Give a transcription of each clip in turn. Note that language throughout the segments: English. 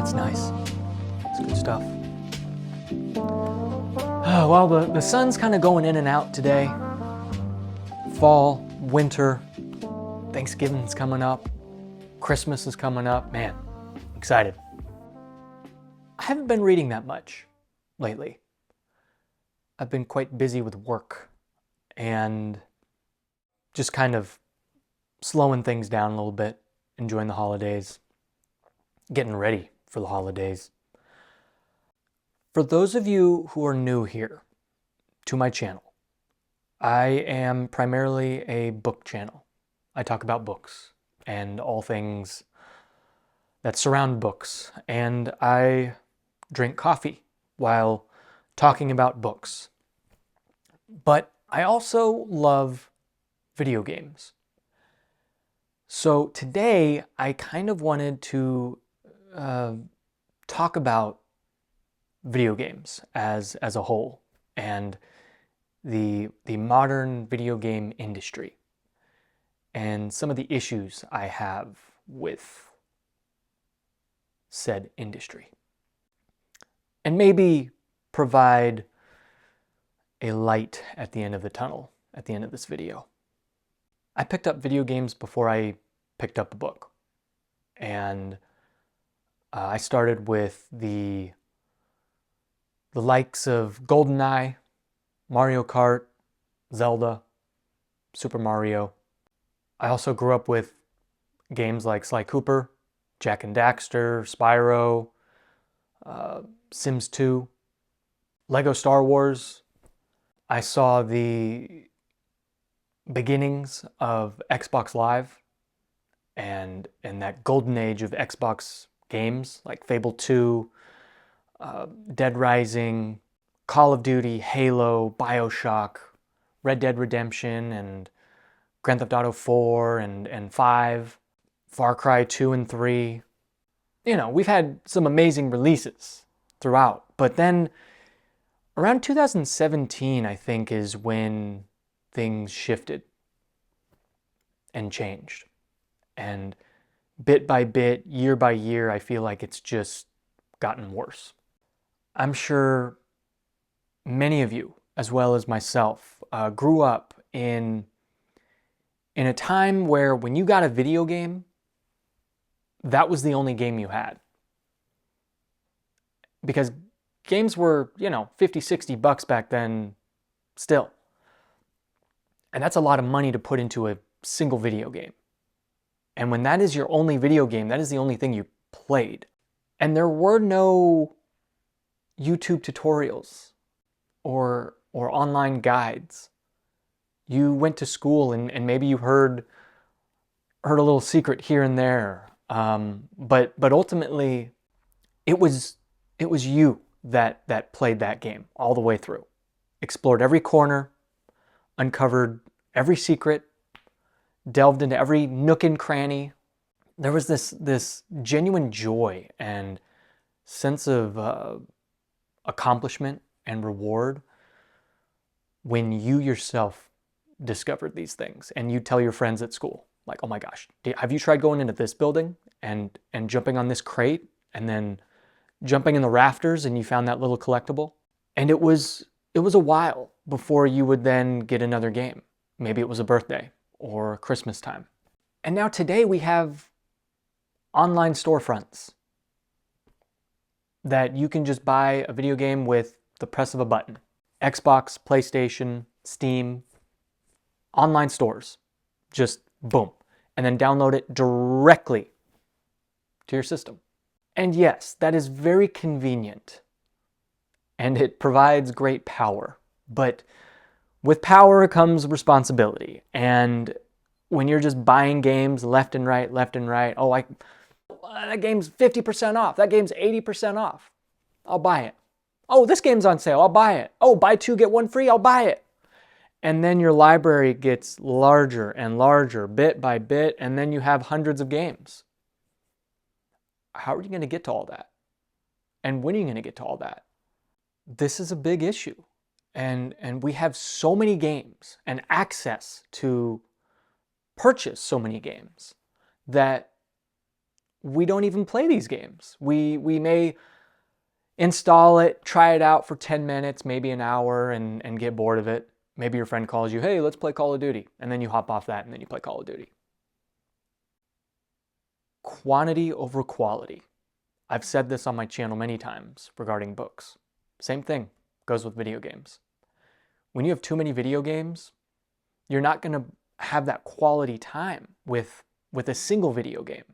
That's nice. It's good stuff. Well, the sun's kind of going in and out today. Fall, winter, Thanksgiving's coming up, Christmas is coming up. Man, excited. I haven't been reading that much lately. I've been quite busy with work and just kind of slowing things down a little bit, enjoying the holidays, getting ready for the holidays. For those of you who are new here to my channel, I am primarily a book channel. I talk about books and all things that surround books, and I drink coffee while talking about books. But I also love video games. So today I kind of wanted to talk about video games as a whole and the modern video game industry and some of the issues I have with said industry. And maybe provide a light at the end of the tunnel at the end of this video. I picked up video games before I picked up a book. And I started with the likes of GoldenEye, Mario Kart, Zelda, Super Mario. I also grew up with games like Sly Cooper, Jak and Daxter, Spyro, Sims 2, Lego Star Wars. I saw the beginnings of Xbox Live and that golden age of Xbox games like Fable 2, Dead Rising, Call of Duty, Halo, BioShock, Red Dead Redemption, and Grand Theft Auto 4 and 5, Far Cry 2 and 3. You know, we've had some amazing releases throughout, but then around 2017, I think, is when things shifted and changed. And bit by bit, year by year, I feel like it's just gotten worse. I'm sure many of you, as well as myself, grew up in a time where when you got a video game, that was the only game you had. Because games were, $50-$60 back then still. And that's a lot of money to put into a single video game. And when that is your only video game, that is the only thing you played. And there were no YouTube tutorials or online guides. You went to school and maybe you heard a little secret here and there. But ultimately, it was you that played that game all the way through. Explored every corner, uncovered every secret, delved into every nook and cranny. There was this genuine joy and sense of accomplishment and reward when you yourself discovered these things and you tell your friends at school, like, oh my gosh, have you tried going into this building and jumping on this crate and then jumping in the rafters and you found that little collectible? And it was a while before you would then get another game. Maybe it was a birthday or Christmas time. And now today we have online storefronts that you can just buy a video game with the press of a button. Xbox, PlayStation, Steam, online stores. Just boom. And then download it directly to your system. And yes, that is very convenient. And it provides great power. But with power comes responsibility. And when you're just buying games left and right, oh, that game's 50% off. That game's 80% off. I'll buy it. Oh, this game's on sale. I'll buy it. Oh, buy two, get one free. I'll buy it. And then your library gets larger and larger, bit by bit, and then you have hundreds of games. How are you going to get to all that? And when are you going to get to all that? This is a big issue. And we have so many games and access to purchase so many games that we don't even play these games. We may install it, try it out for 10 minutes, maybe an hour, and get bored of it. Maybe your friend calls you, hey, let's play Call of Duty. And then you hop off that and then you play Call of Duty. Quantity over quality. I've said this on my channel many times regarding books. Same thing goes with video games. When you have too many video games, you're not going to have that quality time with a single video game.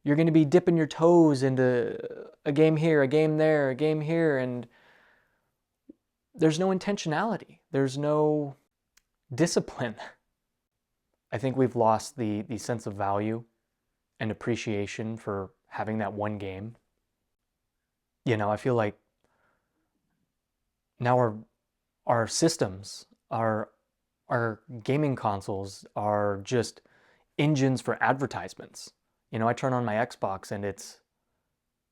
You're going to be dipping your toes into a game here, a game there, a game here, and there's no intentionality. There's no discipline. I think we've lost the sense of value and appreciation for having that one game. You know, I feel like now our systems, our gaming consoles are just engines for advertisements. You know, I turn on my Xbox and it's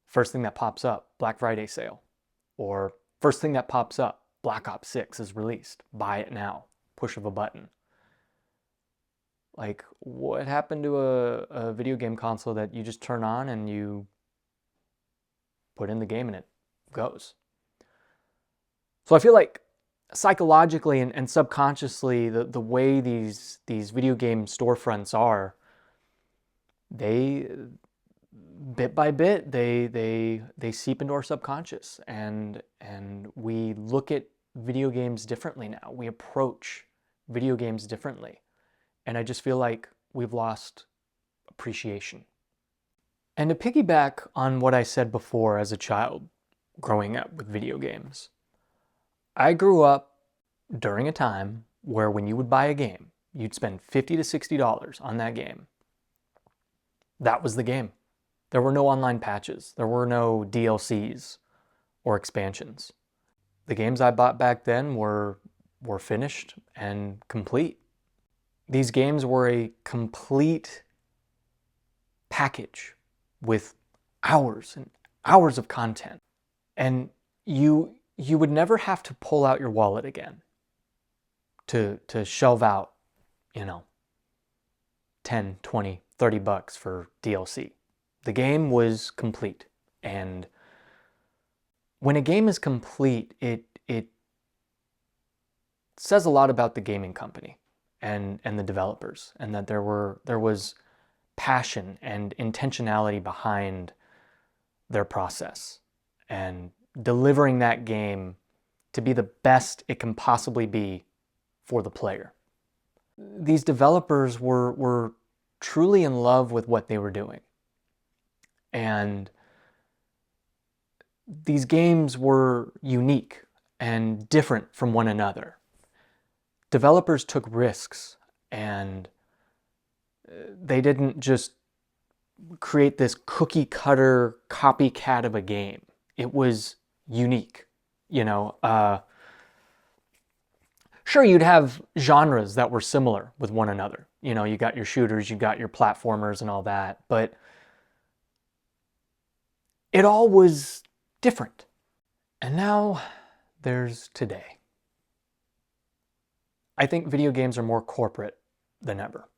first thing that pops up, Black Friday sale. Or first thing that pops up, Black Ops 6 is released. Buy it now. Push of a button. Like, what happened to a video game console that you just turn on and you put in the game and it goes? So I feel like psychologically and subconsciously, the way these video game storefronts are, they bit by bit they seep into our subconscious, and we look at video games differently now. We approach video games differently, and I just feel like we've lost appreciation. And to piggyback on what I said before, as a child growing up with video games, I grew up during a time where when you would buy a game, you'd spend $50 to $60 on that game. That was the game. There were no online patches. There were no DLCs or expansions. The games I bought back then were finished and complete. These games were a complete package with hours and hours of content. And you would never have to pull out your wallet again to shelve out, you know, 10, 20, 30 bucks for DLC. The game was complete. And when a game is complete, it says a lot about the gaming company and the developers, and that there was passion and intentionality behind their process and delivering that game to be the best it can possibly be for the player. These developers were truly in love with what they were doing. And these games were unique and different from one another. Developers took risks, and they didn't just create this cookie cutter copycat of a game. It was unique, you know. Sure, you'd have genres that were similar with one another. You know, you got your shooters, you got your platformers and all that, but it all was different. And now there's today. I think video games are more corporate than ever.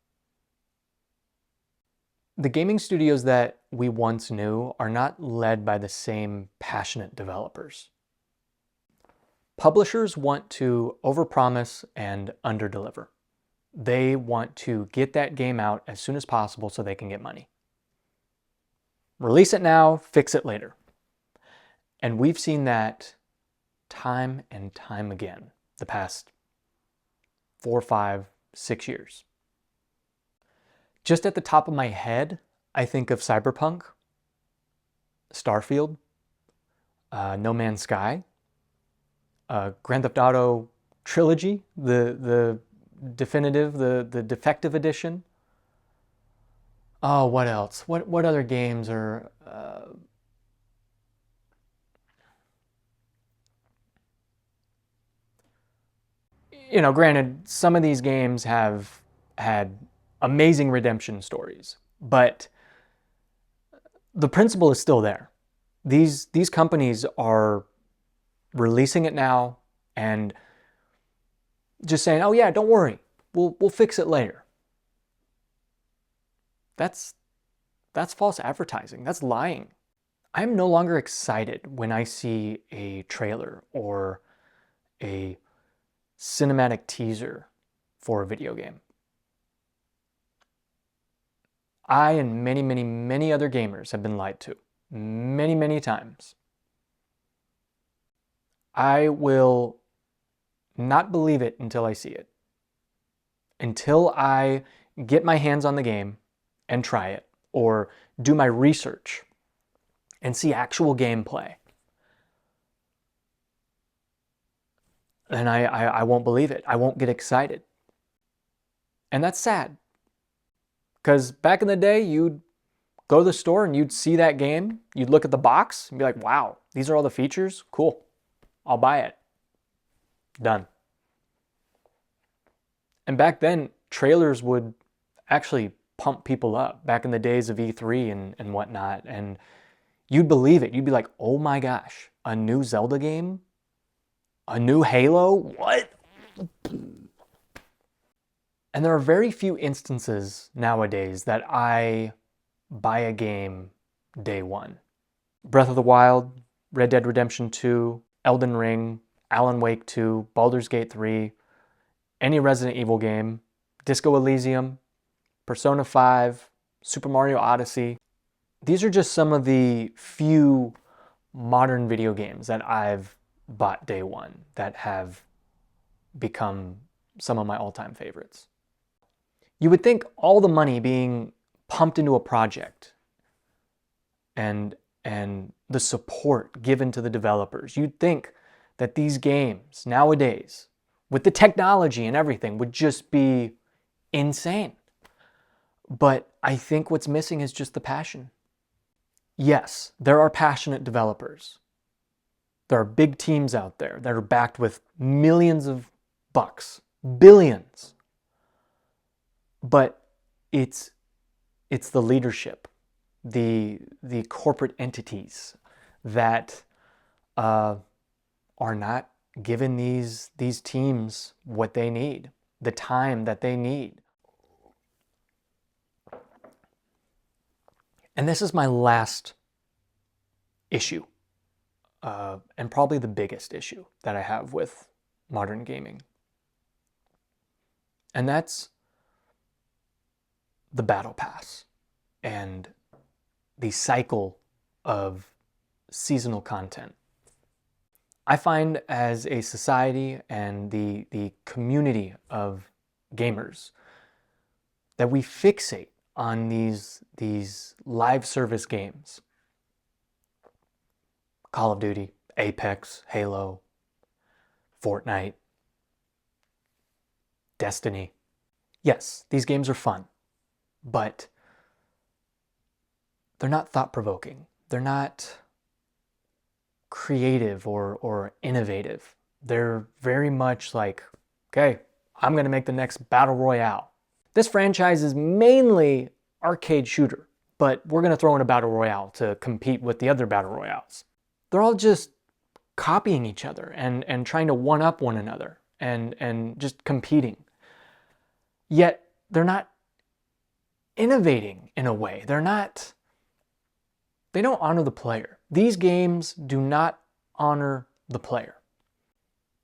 The gaming studios that we once knew are not led by the same passionate developers. Publishers want to overpromise and underdeliver. They want to get that game out as soon as possible so they can get money. Release it now, fix it later. And we've seen that time and time again the past 4, 5, 6 years. Just at the top of my head, I think of Cyberpunk, Starfield, No Man's Sky, Grand Theft Auto Trilogy, the definitive, the defective edition. Oh, what else? What other games are... You know, granted, some of these games have had amazing redemption stories, but the principle is still there. These companies are releasing it now and just saying, oh yeah, don't worry, we'll fix it later. That's That's false advertising. That's lying. I'm no longer excited when I see a trailer or a cinematic teaser for a video game. I and many, many, many other gamers have been lied to many, many times. I will not believe it until I see it. Until I get my hands on the game and try it, or do my research and see actual gameplay, then I won't believe it. I won't get excited. And that's sad. Because back in the day, you'd go to the store and you'd see that game, you'd look at the box and be like, wow, these are all the features? Cool. I'll buy it. Done. And back then, trailers would actually pump people up back in the days of E3 and whatnot. And you'd believe it. You'd be like, oh my gosh, a new Zelda game? A new Halo? What? And there are very few instances nowadays that I buy a game day one. Breath of the Wild, Red Dead Redemption 2, Elden Ring, Alan Wake 2, Baldur's Gate 3, any Resident Evil game, Disco Elysium, Persona 5, Super Mario Odyssey. These are just some of the few modern video games that I've bought day one that have become some of my all-time favorites. You would think all the money being pumped into a project and the support given to the developers, you'd think that these games nowadays, with the technology and everything, would just be insane. But I think what's missing is just the passion. Yes, there are passionate developers. There are big teams out there that are backed with millions of bucks, billions. But it's the leadership, the corporate entities that are not giving these teams what they need, the time that they need. And this is my last issue, and probably the biggest issue that I have with modern gaming. And that's the battle pass and the cycle of seasonal content. I find as a society and the community of gamers that we fixate on these live service games. Call of Duty, Apex, Halo, Fortnite, Destiny. Yes, these games are fun, but they're not thought-provoking. They're not creative or innovative. They're very much like, okay, I'm going to make the next battle royale. This franchise is mainly arcade shooter, but we're going to throw in a battle royale to compete with the other battle royales. They're all just copying each other and trying to one-up one another and just competing. Yet they're not innovating in a way. They don't honor the player. These games do not honor the player.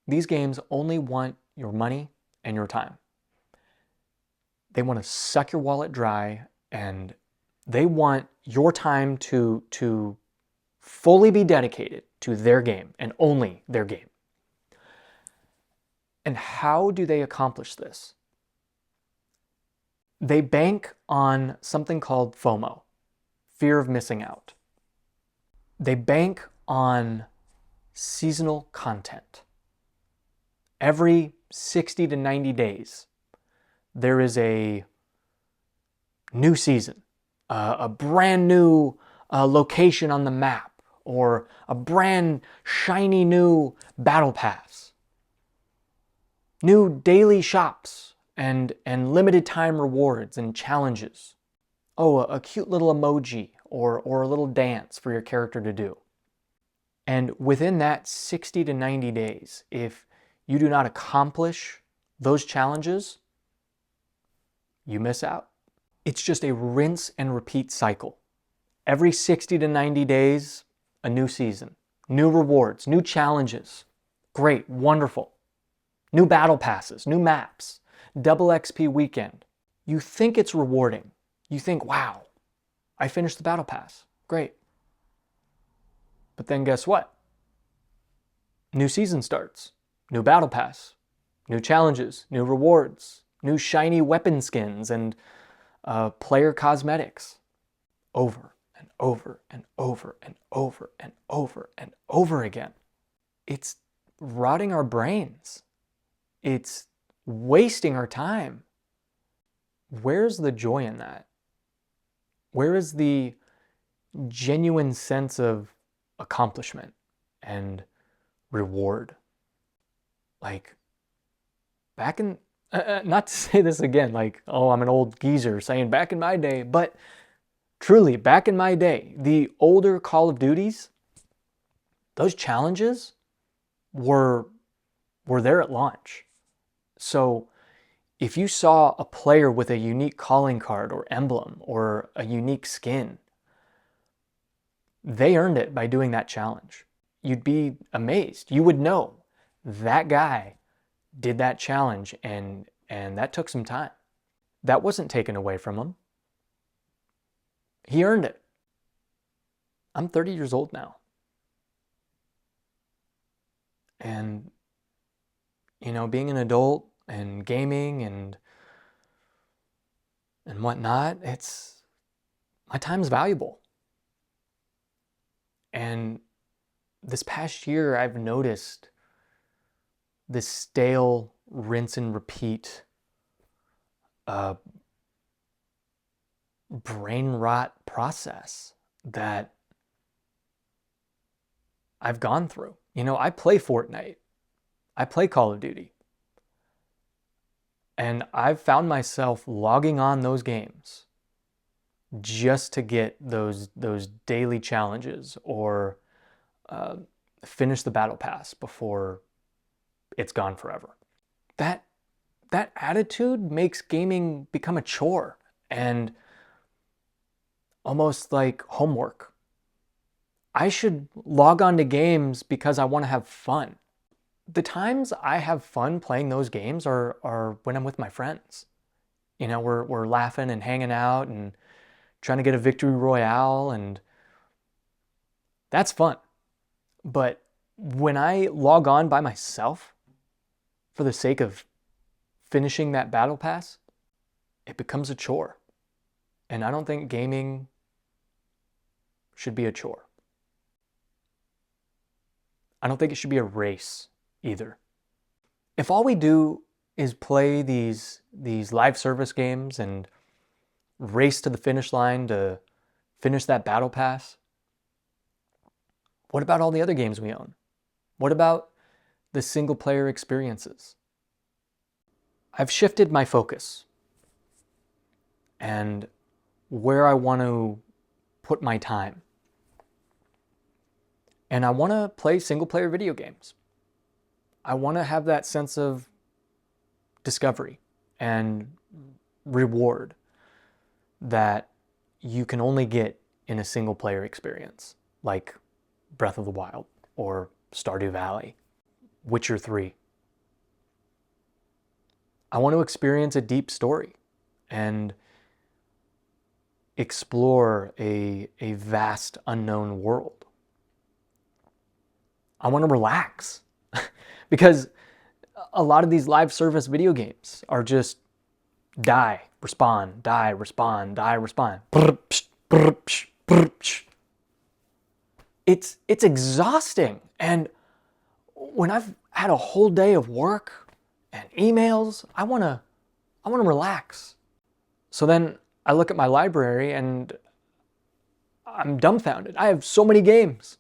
These games only want your money and your time. They want to suck your wallet dry, and they want your time to fully be dedicated to their game and only their game. And how do they accomplish this? They bank on something called FOMO, fear of missing out. They bank on seasonal content. Every 60 to 90 days, there is a new season, a brand new location on the map, or a brand shiny new battle pass. New daily shops and limited time rewards and challenges. Oh, a cute little emoji or a little dance for your character to do. And within that 60 to 90 days, if you do not accomplish those challenges, you miss out. It's just a rinse and repeat cycle Every 60 to 90 days, a new season, new rewards, new challenges. Great, wonderful. New battle passes, new maps, double XP weekend. You think it's rewarding. You think, wow, I finished the battle pass. Great. But then guess what? New season starts, new battle pass, new challenges, new rewards, new shiny weapon skins, and player cosmetics. Over and over and over and over and over and over again. It's rotting our brains. It's wasting our time. Where's the joy in that? Where is the genuine sense of accomplishment and reward? Like, back in, not to say this again, like, oh, I'm an old geezer saying back in my day, but truly, back in my day, the older Call of Duties, those challenges were there at launch. So if you saw a player with a unique calling card or emblem or a unique skin, they earned it by doing that challenge. You'd be amazed. You would know that guy did that challenge and that took some time. That wasn't taken away from him. He earned it. I'm 30 years old now. And, you know, being an adult and gaming and whatnot, my time's valuable. And this past year, I've noticed this stale rinse and repeat brain rot process that I've gone through. You know, I play Fortnite. I play Call of Duty. And I've found myself logging on those games just to get those daily challenges or finish the battle pass before it's gone forever. That attitude makes gaming become a chore and almost like homework. I should log on to games because I want to have fun. The times I have fun playing those games are when I'm with my friends. You know, we're laughing and hanging out and trying to get a victory royale, and that's fun. But when I log on by myself for the sake of finishing that battle pass, it becomes a chore. And I don't think gaming should be a chore. I don't think it should be a race either. If all we do is play these live service games and race to the finish line to finish that battle pass, what about all the other games we own? What about the single player experiences? I've shifted my focus and where I want to put my time. And I want to play single player video games. I want to have that sense of discovery and reward that you can only get in a single player experience, like Breath of the Wild or Stardew Valley, Witcher 3. I want to experience a deep story and explore a vast unknown world. I want to relax because a lot of these live service video games are just die, respawn, die, respawn, die, respawn. It's exhausting. And when I've had a whole day of work and emails, I want to relax. So then I look at my library and I'm dumbfounded. I have so many games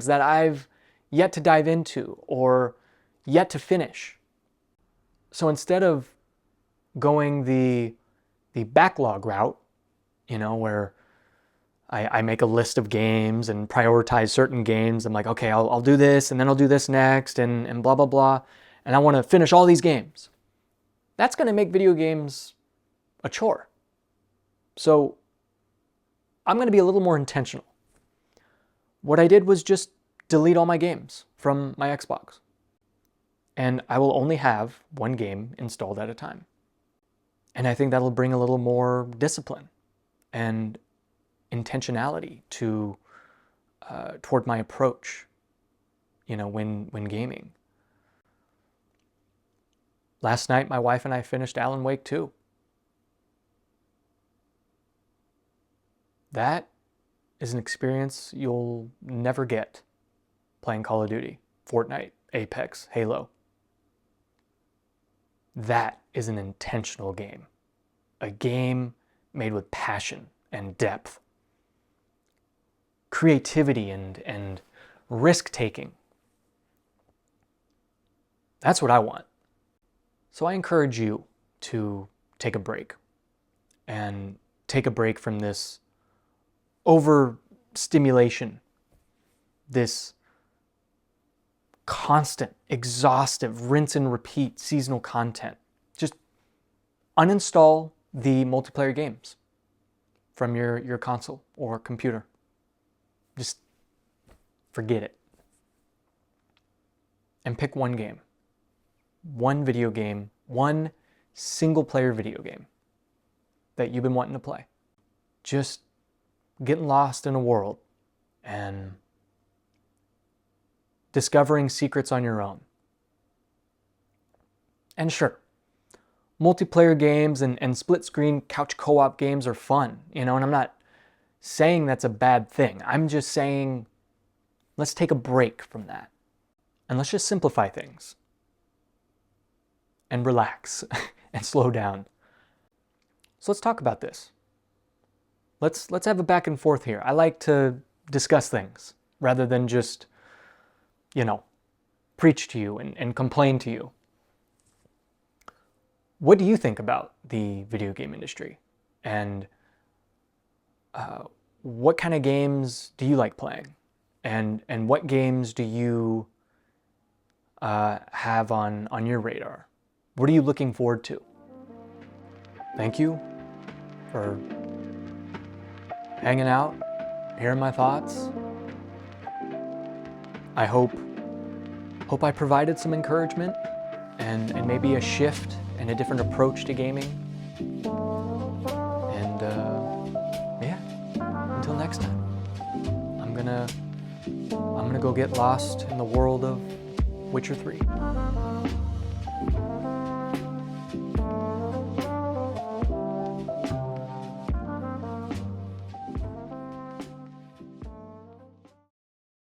that I've yet to dive into or yet to finish. So instead of going the backlog route, you know, where I make a list of games and prioritize certain games. I'm like, okay, I'll do this and then I'll do this next and blah, blah, blah. And I want to finish all these games. That's going to make video games a chore. So I'm going to be a little more intentional. What I did was just delete all my games from my Xbox. And I will only have one game installed at a time. And I think that'll bring a little more discipline and intentionality to toward my approach, when gaming. Last night, my wife and I finished Alan Wake 2. That is an experience you'll never get playing Call of Duty, Fortnite, Apex, Halo. That is an intentional game. A game made with passion and depth. Creativity and risk-taking. That's what I want. So I encourage you to take a break. And take a break from this overstimulation, this constant, exhaustive, rinse and repeat seasonal content. Just uninstall the multiplayer games from your console or computer. Just forget it. And pick one game. One video game, one single player video game that you've been wanting to play. Just getting lost in a world and discovering secrets on your own. And sure, multiplayer games and split screen couch co-op games are fun, and I'm not saying that's a bad thing. I'm just saying let's take a break from that. And let's just simplify things. And relax and slow down. So let's talk about this. Let's have a back and forth here. I like to discuss things rather than just, preach to you and complain to you. What do you think about the video game industry? And what kind of games do you like playing? And what games do you have on your radar? What are you looking forward to? Thank you for hanging out, hearing my thoughts. I hope I provided some encouragement and maybe a shift and a different approach to gaming. And until next time, I'm gonna go get lost in the world of Witcher 3.